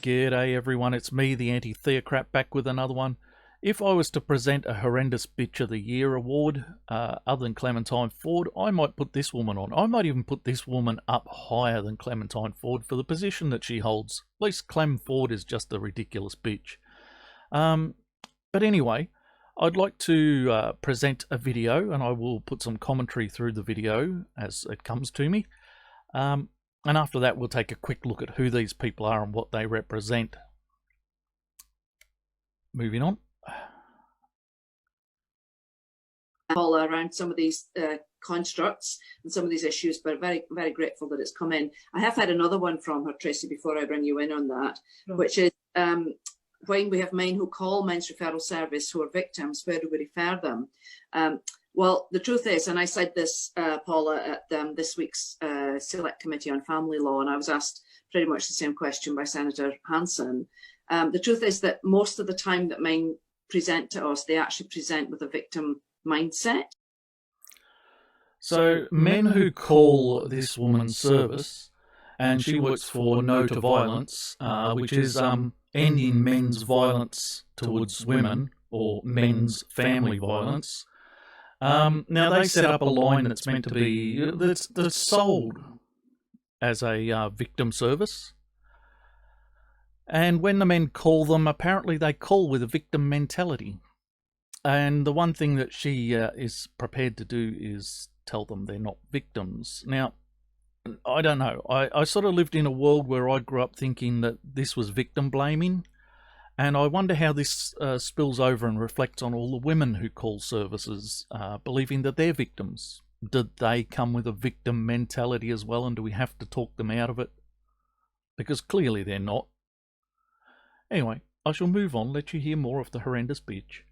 G'day everyone, it's me, the anti-theocrat, back with another one. If I was to present a horrendous bitch of the year award, other than Clementine Ford, I might put this woman on. I might even put this woman up higher than Clementine Ford for the position that she holds. At least Clem Ford is just a ridiculous bitch. But anyway, I'd like to present a video, and I will put some commentary through the video as it comes to me. And after that, we'll take a quick look at who these people are and what they represent. Moving on. All around some of these constructs and some of these issues, but very, very grateful that it's come in. I have had another one from her, Tracy, before I bring you in on that, which is when we have men who call men's referral service who are victims, where do we refer them? Well, the truth is, and I said this, Paula, at this week's Select Committee on Family Law, and I was asked pretty much the same question by Senator Hanson. The truth is that most of the time that men present to us, they actually present with a victim mindset. So men who call this woman service, and she works for No to Violence, which is ending men's violence towards women, or men's family violence. Now they set up a line that's meant to be, that's sold as a victim service. And when the men call them, apparently they call with a victim mentality. And the one thing that she is prepared to do is tell them they're not victims. Now, I don't know. I sort of lived in a world where I grew up thinking that this was victim blaming. And I wonder how this spills over and reflects on all the women who call services, believing that they're victims. Did they come with a victim mentality as well, and do we have to talk them out of it? Because clearly they're not. Anyway, I shall move on, let you hear more of the horrendous bitch.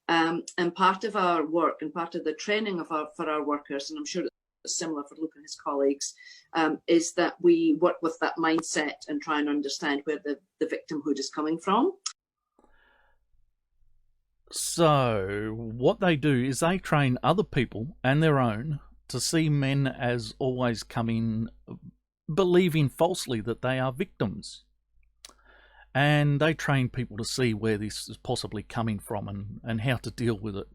And part of our work and part of the training for our workers, and I'm sure it's similar for Luke and his colleagues, is that we work with that mindset and try and understand where the victimhood is coming from. So what they do is they train other people and their own to see men as always believing falsely that they are victims. And they train people to see where this is possibly coming from and how to deal with it.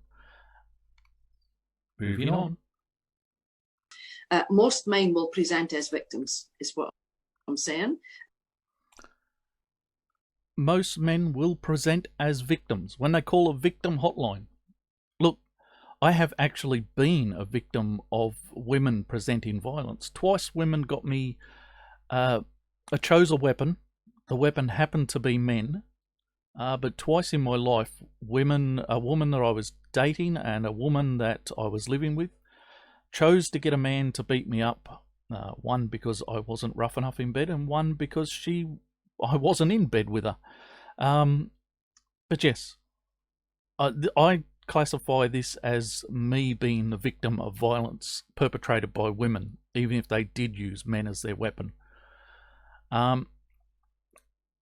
Moving on. Most men will present as victims, is what I'm saying. Most men will present as victims when they call a victim hotline. Look, I have actually been a victim of women presenting violence. Twice women got me, I chose a weapon. The weapon happened to be men. But twice in my life, a woman that I was dating and a woman that I was living with, chose to get a man to beat me up. One because I wasn't rough enough in bed, and one because I wasn't in bed with her. But yes, I classify this as me being the victim of violence perpetrated by women, even if they did use men as their weapon.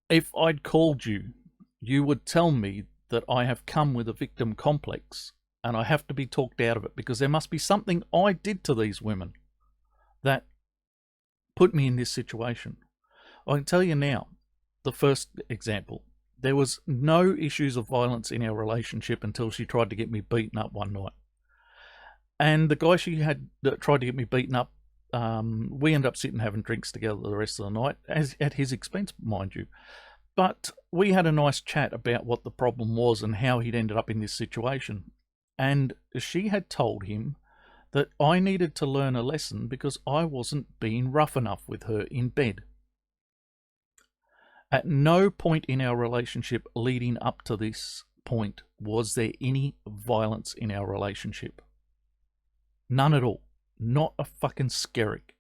If I'd called you, you would tell me that I have come with a victim complex, and I have to be talked out of it because there must be something I did to these women that put me in this situation. I can tell you now, the first example, there was no issues of violence in our relationship until she tried to get me beaten up one night. And the guy she had that tried to get me beaten up, we ended up sitting having drinks together the rest of the night, at his expense, mind you. But we had a nice chat about what the problem was and how he'd ended up in this situation. And she had told him that I needed to learn a lesson because I wasn't being rough enough with her in bed. At no point in our relationship leading up to this point was there any violence in our relationship. None at all. Not a fucking skerrick.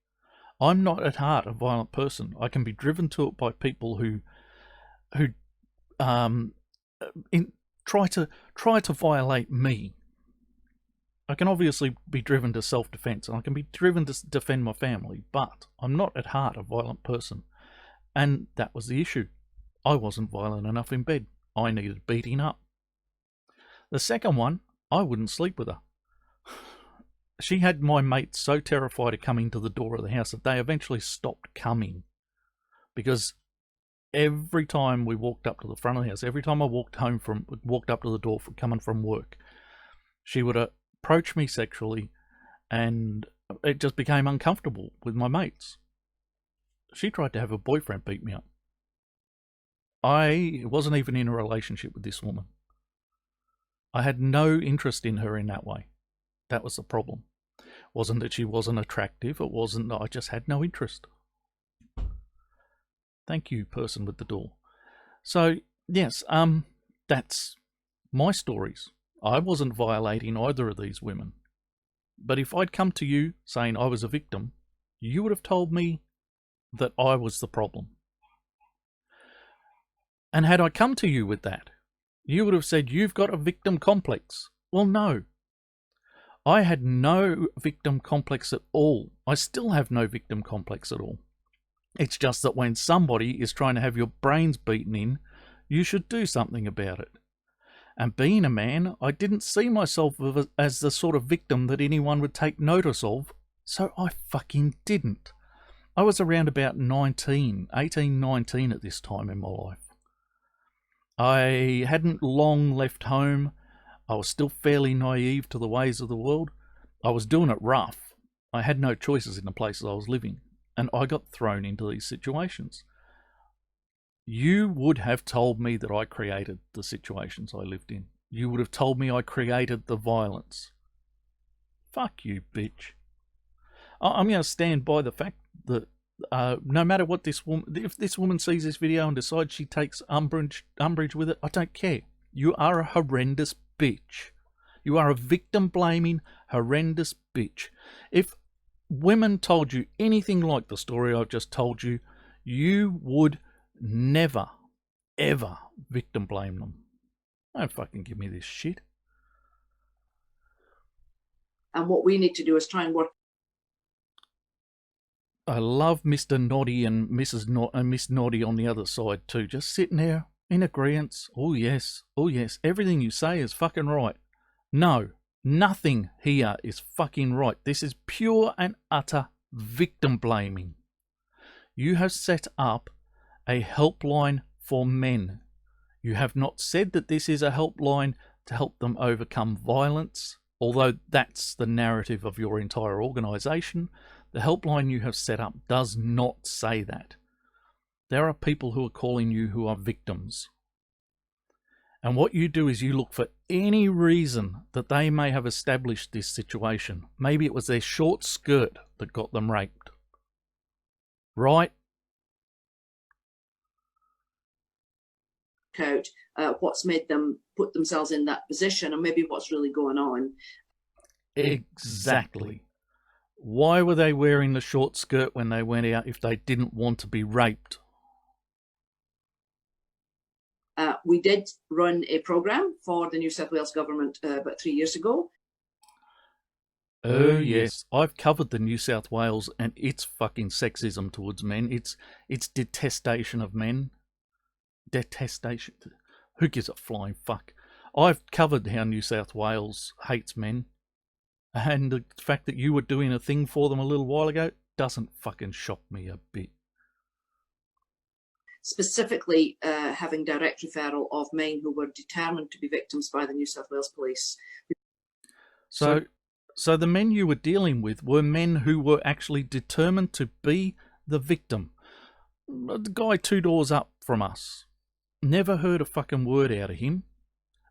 I'm not at heart a violent person. I can be driven to it by people who try to violate me. I can obviously be driven to self-defense, and I can be driven to defend my family, but I'm not at heart a violent person. And that was the issue. I wasn't violent enough in bed. I needed beating up. The second one, I wouldn't sleep with her. She had my mates so terrified of coming to the door of the house that they eventually stopped coming because every time we walked up to the front of the house, every time I walked up to the door coming from work, she would approach me sexually, and it just became uncomfortable with my mates. She tried to have her boyfriend beat me up. I wasn't even in a relationship with this woman. I had no interest in her in that way. That was the problem. Wasn't that she wasn't attractive, it wasn't that I just had no interest. Thank you, person with the door. So, yes, that's my stories. I wasn't violating either of these women. But if I'd come to you saying I was a victim, you would have told me that I was the problem. And had I come to you with that, you would have said, you've got a victim complex. Well, no. I had no victim complex at all. I still have no victim complex at all. It's just that when somebody is trying to have your brains beaten in, you should do something about it. And being a man, I didn't see myself as the sort of victim that anyone would take notice of, so I fucking didn't. I was around about 18, 19 at this time in my life. I hadn't long left home. I was still fairly naive to the ways of the world. I was doing it rough. I had no choices in the places I was living, and I got thrown into these situations. You would have told me that I created the situations I lived in. You would have told me I created the violence. Fuck you, bitch. I'm going to stand by the fact that no matter what this woman, if this woman sees this video and decides she takes umbrage with it, I don't care. You are a horrendous bitch. You are a victim-blaming, horrendous bitch. If women told you anything like the story I've just told you, you would never, ever victim blame them. Don't fucking give me this shit. And what we need to do is try and work. I love Mr. Noddy and Miss Noddy on the other side too. Just sitting there in agreement. Oh yes, everything you say is fucking right. No, nothing here is fucking right. This is pure and utter victim blaming. You have set up a helpline for men. You have not said that this is a helpline to help them overcome violence, although that's the narrative of your entire organisation. The helpline you have set up does not say that. There are people who are calling you who are victims. And what you do is you look for any reason that they may have established this situation. Maybe it was their short skirt that got them raped. Right? Out what's made them put themselves in that position, and maybe what's really going on. Exactly. Why were they wearing the short skirt when they went out if they didn't want to be raped? We did run a programme for the New South Wales government about 3 years ago. Oh yes, I've covered the New South Wales and its fucking sexism towards men. Its detestation of men. Detestation. Who gives a flying fuck? I've covered how New South Wales hates men. And the fact that you were doing a thing for them a little while ago doesn't fucking shock me a bit. Specifically having direct referral of men who were determined to be victims by the New South Wales Police. So the men you were dealing with were men who were actually determined to be the victim. The guy 2 doors up from us. Never heard a fucking word out of him.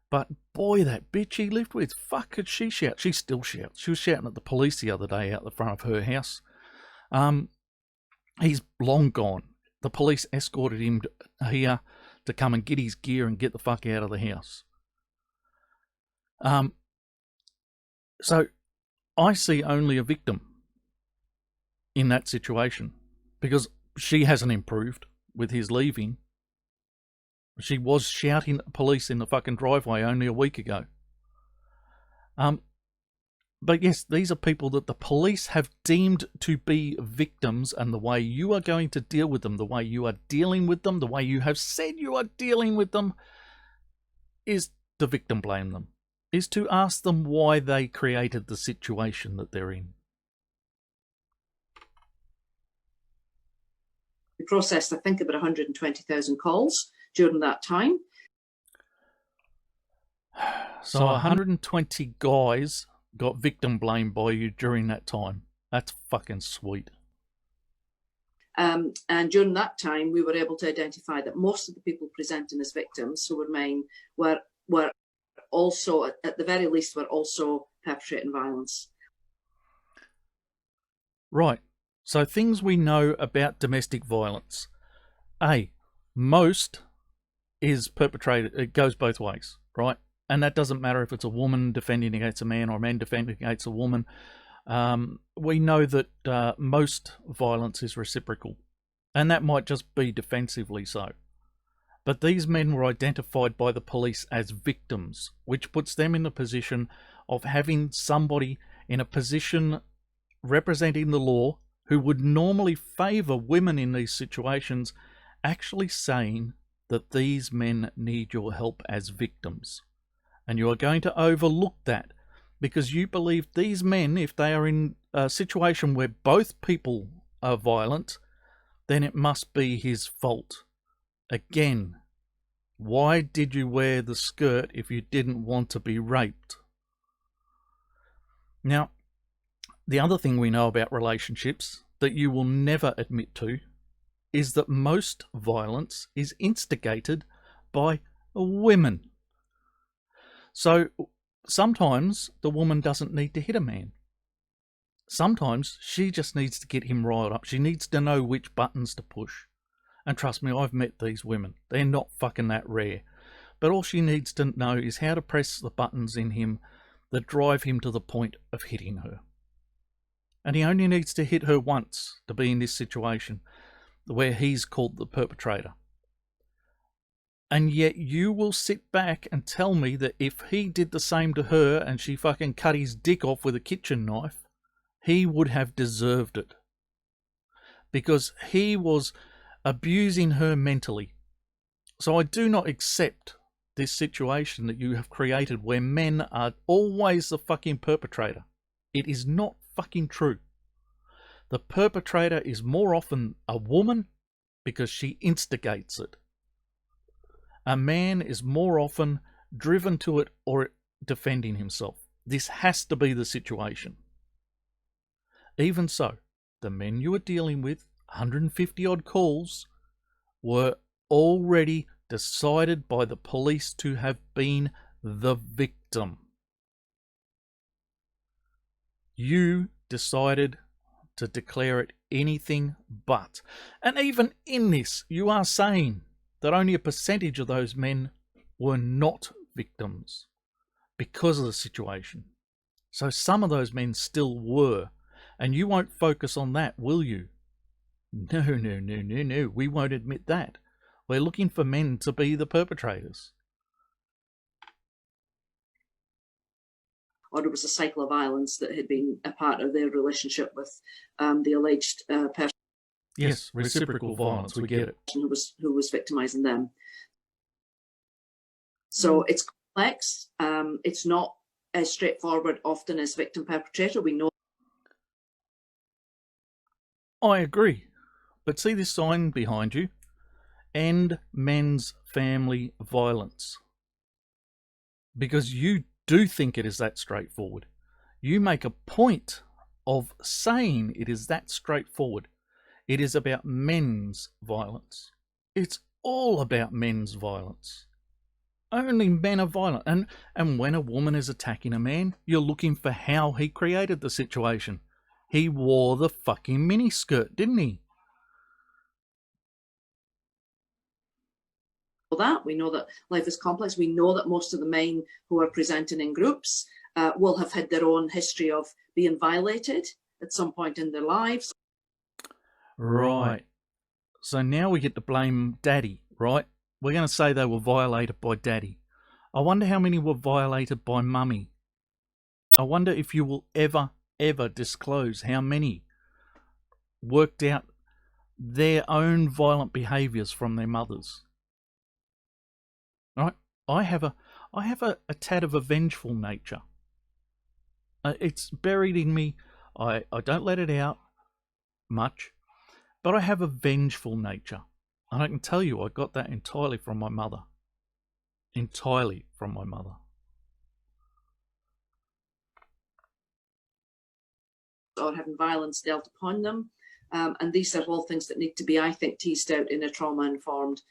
But boy, that bitch he lived with, fuck could she shout. She still shouts. She was shouting at the police the other day out the front of her house. He's long gone. The police escorted him here to come and get his gear and get the fuck out of the house. So I see only a victim in that situation because she hasn't improved with his leaving. She was shouting at police in the fucking driveway only a week ago. But yes, these are people that the police have deemed to be victims, and the way you are going to deal with them, the way you are dealing with them, the way you have said you are dealing with them, is to victim blame them, is to ask them why they created the situation that they're in. processed, I think, about 120,000 calls during that time. So 120 guys got victim blamed by you during that time. That's fucking sweet. And during that time, we were able to identify that most of the people presenting as victims, who were men, were also, at the very least, were also perpetrating violence. Right. So things we know about domestic violence. A, most is perpetrated, it goes both ways, right? And that doesn't matter if it's a woman defending against a man or a man defending against a woman. We know that most violence is reciprocal, and that might just be defensively so. But these men were identified by the police as victims, which puts them in the position of having somebody in a position representing the law who would normally favour women in these situations actually saying that these men need your help as victims. And you are going to overlook that because you believe these men, if they are in a situation where both people are violent, then it must be his fault. Again, why did you wear the skirt if you didn't want to be raped? Now, the other thing we know about relationships that you will never admit to is that most violence is instigated by women. So sometimes the woman doesn't need to hit a man. Sometimes she just needs to get him riled up. She needs to know which buttons to push. And trust me, I've met these women. They're not fucking that rare. But all she needs to know is how to press the buttons in him that drive him to the point of hitting her. And he only needs to hit her once to be in this situation where he's called the perpetrator. And yet you will sit back and tell me that if he did the same to her and she fucking cut his dick off with a kitchen knife, he would have deserved it. Because he was abusing her mentally. So I do not accept this situation that you have created where men are always the fucking perpetrator. It is not fucking true. The perpetrator is more often a woman because she instigates it. A man is more often driven to it or defending himself. This has to be the situation. Even so, the men you were dealing with, 150 odd calls, were already decided by the police to have been the victim. You decided to declare it anything but. And even in this, you are saying that only a percentage of those men were not victims because of the situation. So some of those men still were. And you won't focus on that, will you? No. We won't admit that. We're looking for men to be the perpetrators. Or it was a cycle of violence that had been a part of their relationship with the alleged person. Yes, reciprocal violence, we get it. Who was victimizing them. So it's complex. It's not as straightforward often as victim perpetrator. We know. I agree. But see this sign behind you? End men's family violence. Because you do think it is that straightforward. You make a point of saying it is that straightforward. It is about men's violence. It's all about men's violence. Only men are violent. And when a woman is attacking a man, you're looking for how he created the situation. He wore the fucking miniskirt, didn't he? That we know that life is complex. We know that most of the men who are presenting in groups will have had their own history of being violated at some point in their lives. Right. So now we get to blame daddy, right? We're going to say they were violated by daddy. I wonder how many were violated by mummy. I wonder if you will ever disclose how many worked out their own violent behaviours from their mothers. Right? I have a tad of a vengeful nature. It's buried in me. I don't let it out much, But I have a vengeful nature. And I can tell you I got that entirely from my mother. Entirely from my mother. Or having violence dealt upon them. And these are all things that need to be, I think, teased out in a trauma-informed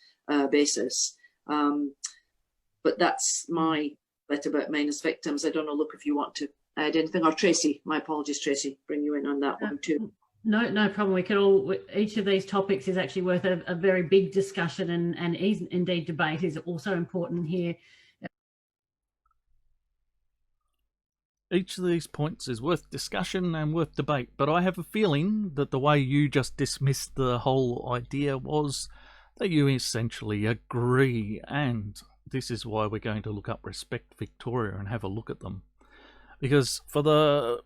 basis. But that's my bit about men as victims. I don't know, look, if you want to add anything. Or Tracy, my apologies, Tracy, bring you in on that one too. No problem. We could all, each of these topics is actually worth a very big discussion, and indeed debate is also important here. Each of these points is worth discussion and worth debate, but I have a feeling that the way you just dismissed the whole idea was that you essentially agree, and this is why we're going to look up Respect Victoria and have a look at them. Because I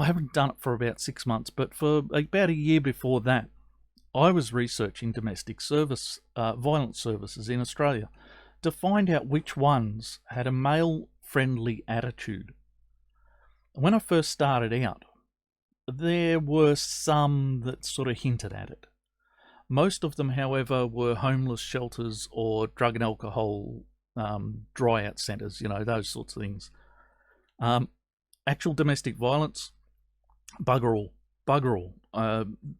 haven't done it for about 6 months, but for about a year before that, I was researching domestic violence services in Australia to find out which ones had a male-friendly attitude. When I first started out, there were some that sort of hinted at it. Most of them, however, were homeless shelters or drug and alcohol dry out centres, you know, those sorts of things. Actual domestic violence, bugger all.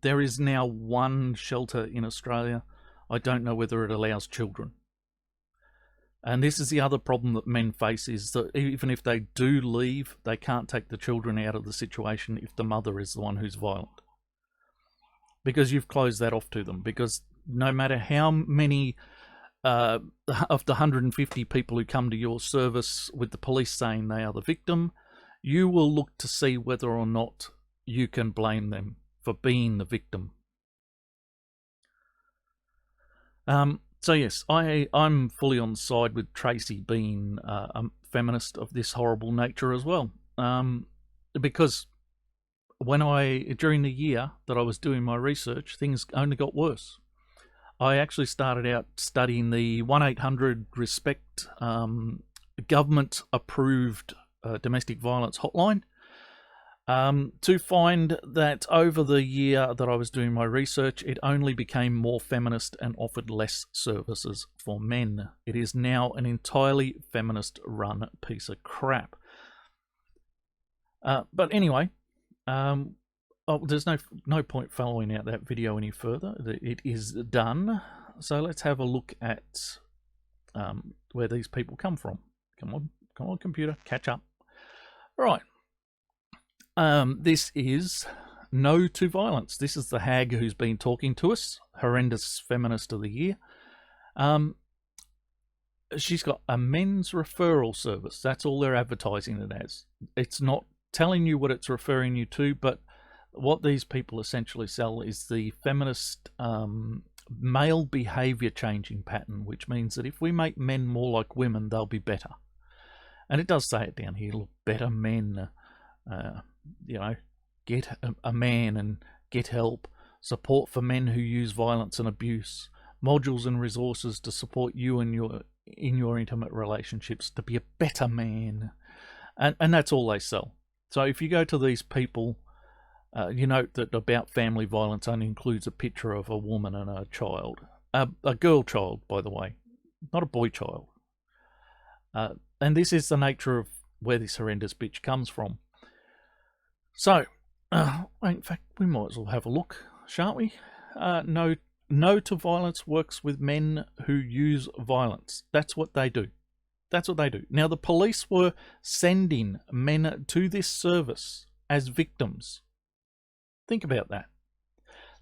There is now one shelter in Australia. I don't know whether it allows children. And this is the other problem that men face, is that even if they do leave, they can't take the children out of the situation if the mother is the one who's violent. Because you've closed that off to them. Because no matter how many of the 150 people who come to your service with the police saying they are the victim, you will look to see whether or not you can blame them for being the victim. So yes, I'm fully on the side with Tracy being a feminist of this horrible nature as well. Because during the year that I was doing my research, things only got worse. I actually started out studying the 1-800 Respect government-approved domestic violence hotline, to find that over the year that I was doing my research, it only became more feminist and offered less services for men. It is now an entirely feminist-run piece of crap. But anyway, there's no point following out that video any further. It is done. So let's have a look at where these people come from. Come on, computer, catch up. Right. This is No to Violence. This is the hag who's been talking to us. Horrendous Feminist of the Year. She's got a men's referral service. That's all they're advertising it as. It's not telling you what it's referring you to, but what these people essentially sell is the feminist male behaviour changing pattern, which means that if we make men more like women, they'll be better. And it does say it down here, look, better men, you know, get a man and get help, support for men who use violence and abuse, modules and resources to support you and in your intimate relationships to be a better man. And that's all they sell. So if you go to these people, you note that About Family Violence only includes a picture of a woman and a child. A girl child, by the way, not a boy child. And this is the nature of where this horrendous bitch comes from. So, in fact, we might as well have a look, shan't we? No to Violence works with men who use violence. That's what they do. That's what they do. Now, the police were sending men to this service as victims. Think about that.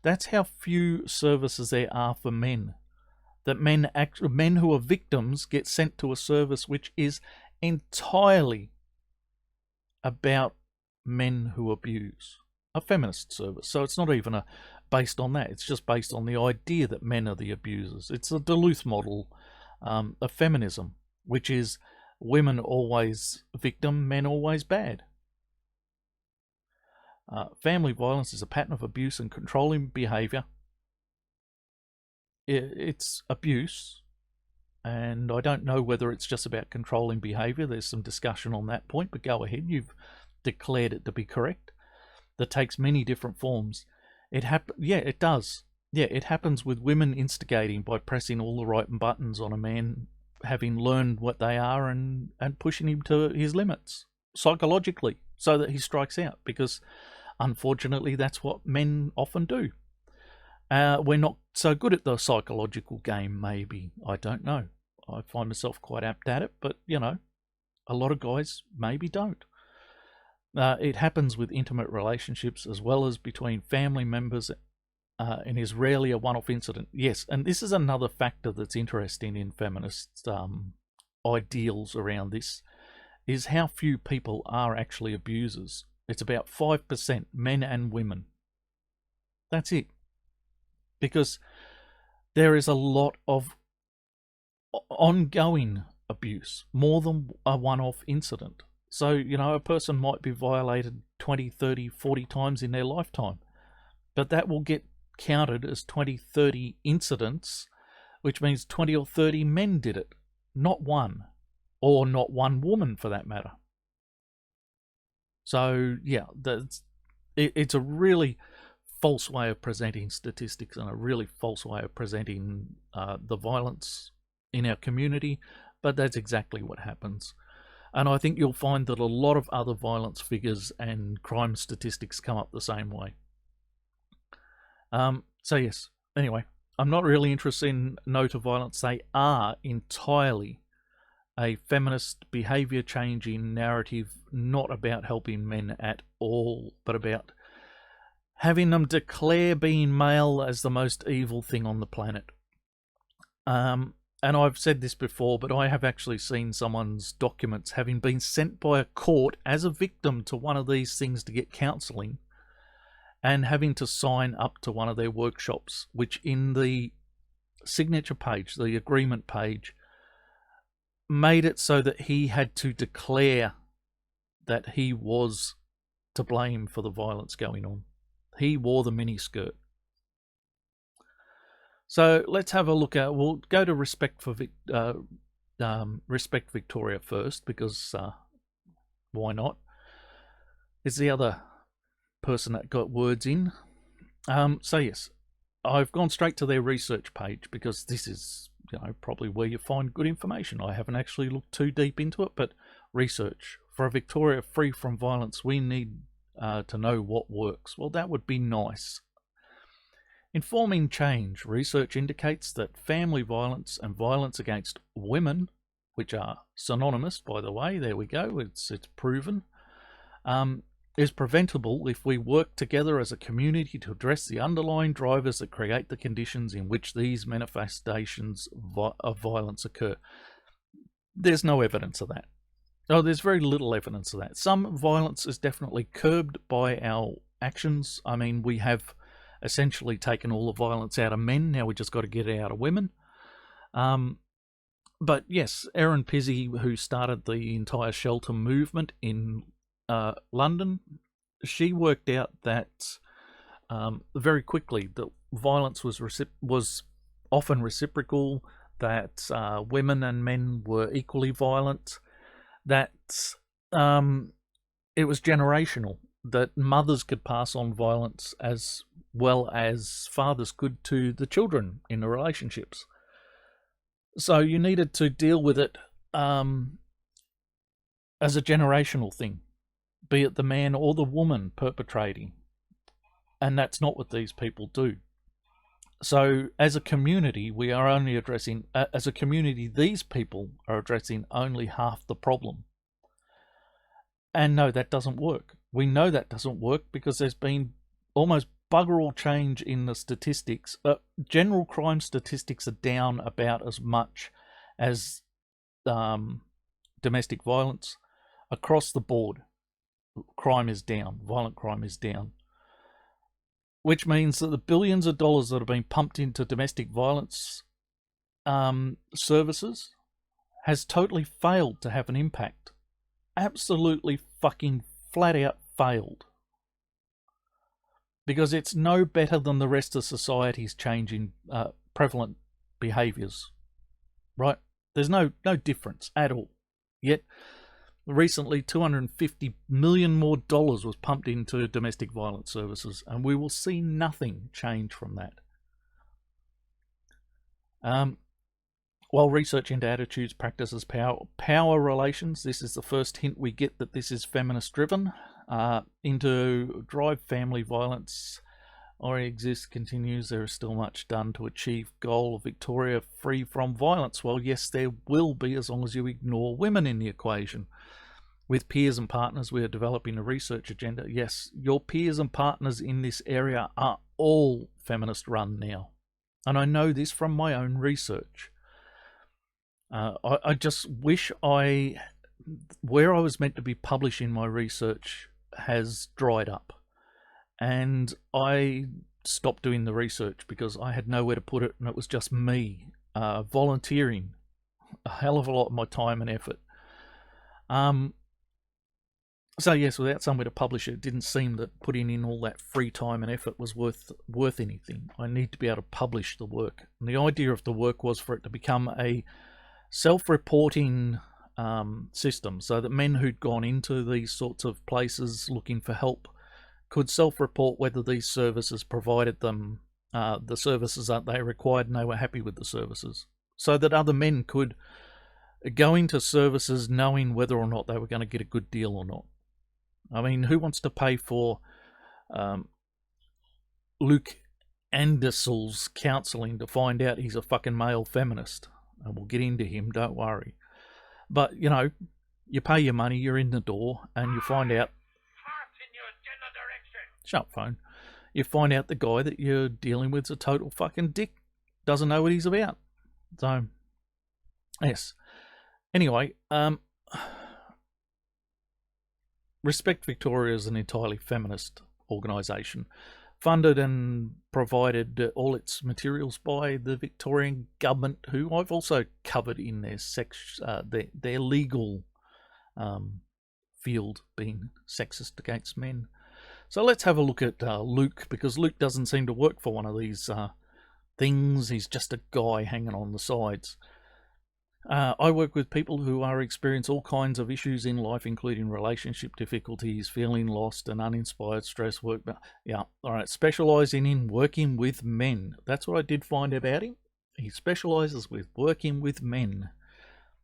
That's how few services there are for men. That men who are victims get sent to a service which is entirely about men who abuse. A feminist service. So it's not even based on that. It's just based on the idea that men are the abusers. It's a Duluth model of feminism, which is women always victim, men always bad. Family violence is a pattern of abuse and controlling behaviour. It's abuse, and I don't know whether it's just about controlling behaviour. There's some discussion on that point, but go ahead. You've declared it to be correct. That takes many different forms. Yeah, it does. yeah, it happens with women instigating by pressing all the right buttons on a man having learned what they are and pushing him to his limits psychologically so that he strikes out, because unfortunately that's what men often do. We're not so good at the psychological game, maybe. I don't know. I find myself quite apt at it, but, you know, a lot of guys maybe don't. It happens with intimate relationships as well as between family members, and is rarely a one-off incident. Yes, and this is another factor that's interesting in feminist ideals around this, is how few people are actually abusers. It's about 5%, men and women. That's it. Because there is a lot of ongoing abuse, more than a one-off incident. So, you know, a person might be violated 20, 30, 40 times in their lifetime, but that will get counted as 20, 30 incidents, which means 20 or 30 men did it, not one, or not one woman for that matter. So, yeah, it's a really false way of presenting statistics and a really false way of presenting the violence in our community, but that's exactly what happens. And I think you'll find that a lot of other violence figures and crime statistics come up the same way. So yes, anyway, I'm not really interested in no to violence. They are entirely a feminist behaviour changing narrative, not about helping men at all, but about having them declare being male as the most evil thing on the planet. And I've said this before, but I have actually seen someone's documents having been sent by a court as a victim to one of these things to get counselling, and having to sign up to one of their workshops, which in the signature page, the agreement page, made it so that he had to declare that he was to blame for the violence going on. He wore the miniskirt. So let's have a look at, we'll go to Respect Victoria first, because why not? It's the other person that got words in. So yes, I've gone straight to their research page, because this is, you know, probably where you find good information. I haven't actually looked too deep into it, but research. For a Victoria free from violence, we need to know what works. Well, that would be nice. Informing change. Research indicates that family violence and violence against women, which are synonymous, by the way, there we go, it's proven, is preventable if we work together as a community to address the underlying drivers that create the conditions in which these manifestations of violence occur. There's no evidence of that. Oh, there's very little evidence of that. Some violence is definitely curbed by our actions. I mean, we have essentially taken all the violence out of men. Now we just got to get it out of women. But yes, Erin Pizzey, who started the entire shelter movement in London, she worked out that very quickly that violence was often reciprocal, that women and men were equally violent, that it was generational, that mothers could pass on violence as well as fathers could to the children in the relationships. So you needed to deal with it as a generational thing, be it the man or the woman perpetrating. And that's not what these people do. So as a community, we are only addressing, as a community, these people are addressing only half the problem. And no, that doesn't work. We know that doesn't work because there's been almost bugger all change in the statistics. General crime statistics are down about as much as domestic violence. Across the board, crime is down, violent crime is down. Which means that the billions of dollars that have been pumped into domestic violence services has totally failed to have an impact. Absolutely fucking flat out failed. Because it's no better than the rest of society's changing prevalent behaviours. Right? There's no difference at all. Yet, recently, $250 million more was pumped into domestic violence services, and we will see nothing change from that. While research into attitudes, practices, power relations, this is the first hint we get that this is feminist driven. Into drive family violence already exists, continues. There is still much done to achieve goal of Victoria free from violence. Well, yes, there will be, as long as you ignore women in the equation. With peers and partners, we are developing a research agenda. Yes, your peers and partners in this area are all feminist run now. And I know this from my own research. I just wish where I was meant to be publishing my research has dried up. And I stopped doing the research because I had nowhere to put it, and it was just me volunteering a hell of a lot of my time and effort. So yes, without somewhere to publish it, it didn't seem that putting in all that free time and effort was worth anything. I need to be able to publish the work. And the idea of the work was for it to become a self-reporting system, so that men who'd gone into these sorts of places looking for help could self-report whether these services provided them the services that they required and they were happy with the services, so that other men could go into services knowing whether or not they were going to get a good deal or not. I mean, who wants to pay for Luke Andersell's counselling to find out he's a fucking male feminist? And we'll get into him, don't worry. But, you know, you pay your money, you're in the door, and you find out... Shut up, phone. You find out the guy that you're dealing with is a total fucking dick. Doesn't know what he's about. So, yes. Anyway, Respect Victoria is an entirely feminist organisation, funded and provided all its materials by the Victorian government, who I've also covered in their legal field, being sexist against men. So let's have a look at Luke, because Luke doesn't seem to work for one of these things. He's just a guy hanging on the sides. I work with people who experience all kinds of issues in life, including relationship difficulties, feeling lost and uninspired, stress, work. Yeah, all right. Specialising in working with men. That's what I did find about him. He specialises with working with men.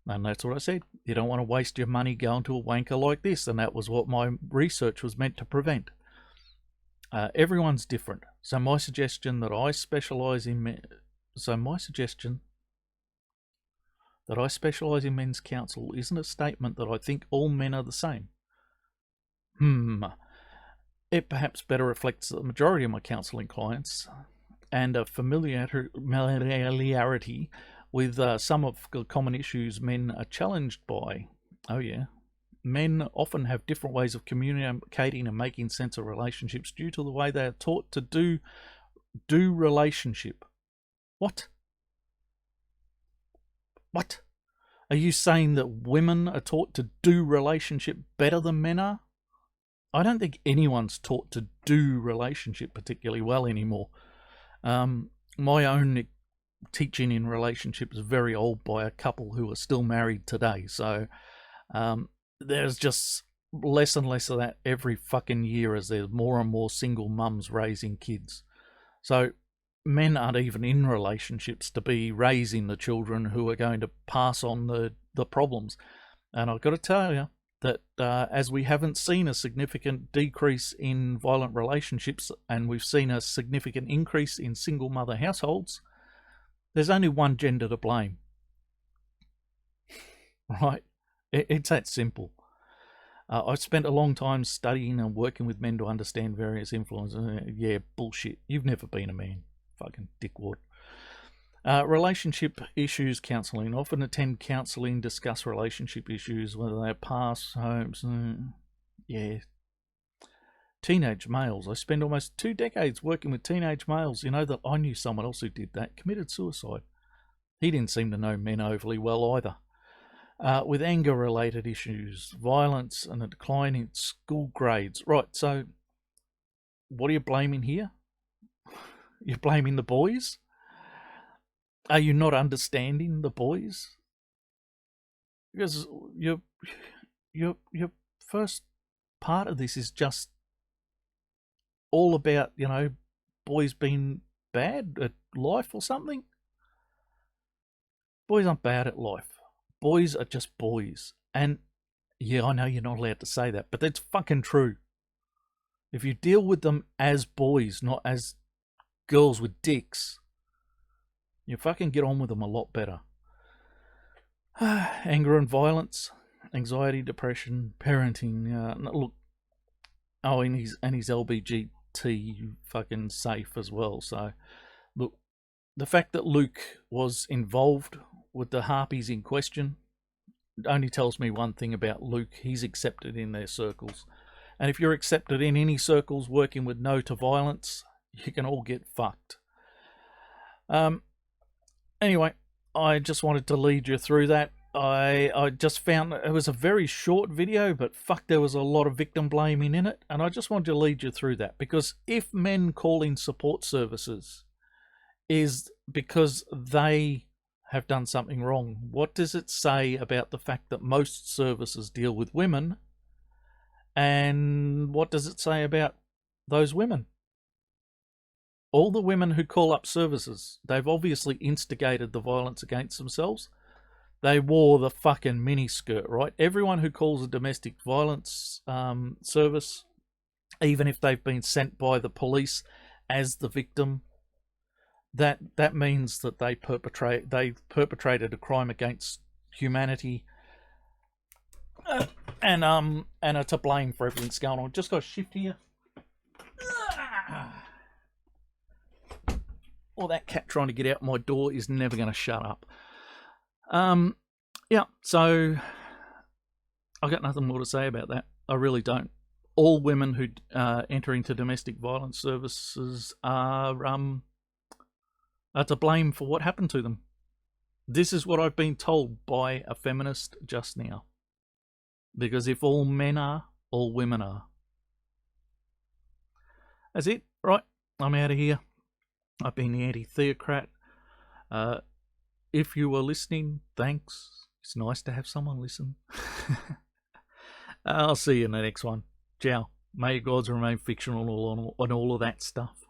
And that's what I said. You don't want to waste your money going to a wanker like this. And that was what my research was meant to prevent. Everyone's different. So my suggestion that I specialise in men... that I specialise in men's counsel isn't a statement that I think all men are the same. It perhaps better reflects the majority of my counselling clients and a familiarity with some of the common issues men are challenged by. Oh yeah. Men often have different ways of communicating and making sense of relationships due to the way they are taught to do relationship. What? What? Are you saying that women are taught to do relationship better than men are? I don't think anyone's taught to do relationship particularly well anymore. My own teaching in relationships is very old by a couple who are still married today. So there's just less and less of that every fucking year as there's more and more single mums raising kids. So men aren't even in relationships to be raising the children who are going to pass on the problems. And I've got to tell you that as we haven't seen a significant decrease in violent relationships and we've seen a significant increase in single mother households, there's only one gender to blame. Right? It's that simple. I've spent a long time studying and working with men to understand various influences. Yeah, bullshit. You've never been a man. Fucking dickwad. Relationship issues counselling. Often attend counselling, discuss relationship issues, whether they are past, homes. Yeah. Teenage males. I spent almost 2 decades working with teenage males. You know that I knew someone else who did that, committed suicide. He didn't seem to know men overly well either. With anger-related issues, violence, and a decline in school grades. Right, so what are you blaming here? You're blaming the boys? Are you not understanding the boys? Because your first part of this is just all about, boys being bad at life or something. boys aren't bad at life. Boys are just boys. And yeah, I know you're not allowed to say that, but that's fucking true. If you deal with them as boys, not as girls with dicks, you fucking get on with them a lot better. Anger and violence, anxiety, depression, parenting. Look, oh, and he's LBGT fucking safe as well. So, look, the fact that Luke was involved with the harpies in question only tells me one thing about Luke. He's accepted in their circles. And if you're accepted in any circles working with no to violence, you can all get fucked. Anyway, I just wanted to lead you through that. I just found it was a very short video, but fuck, there was a lot of victim blaming in it. And I just wanted to lead you through that. Because if men call in support services is because they have done something wrong, what does it say about the fact that most services deal with women? And what does it say about those women? All the women who call up services, they've obviously instigated the violence against themselves. They wore the fucking miniskirt, right? Everyone who calls a domestic violence service, even if they've been sent by the police as the victim, that means that they've perpetrated a crime against humanity, and are to blame for everything that's going on. Just got a shift here. Or that cat trying to get out my door is never going to shut up. Yeah, so I've got nothing more to say about that. I really don't. All women who enter into domestic violence services are to blame for what happened to them. This is what I've been told by a feminist just now. Because if all men are, all women are. That's it. Right, I'm out of here. I've been the anti-theocrat. If you were listening, thanks. It's nice to have someone listen. I'll see you in the next one. Ciao. May your gods remain fictional and all of that stuff.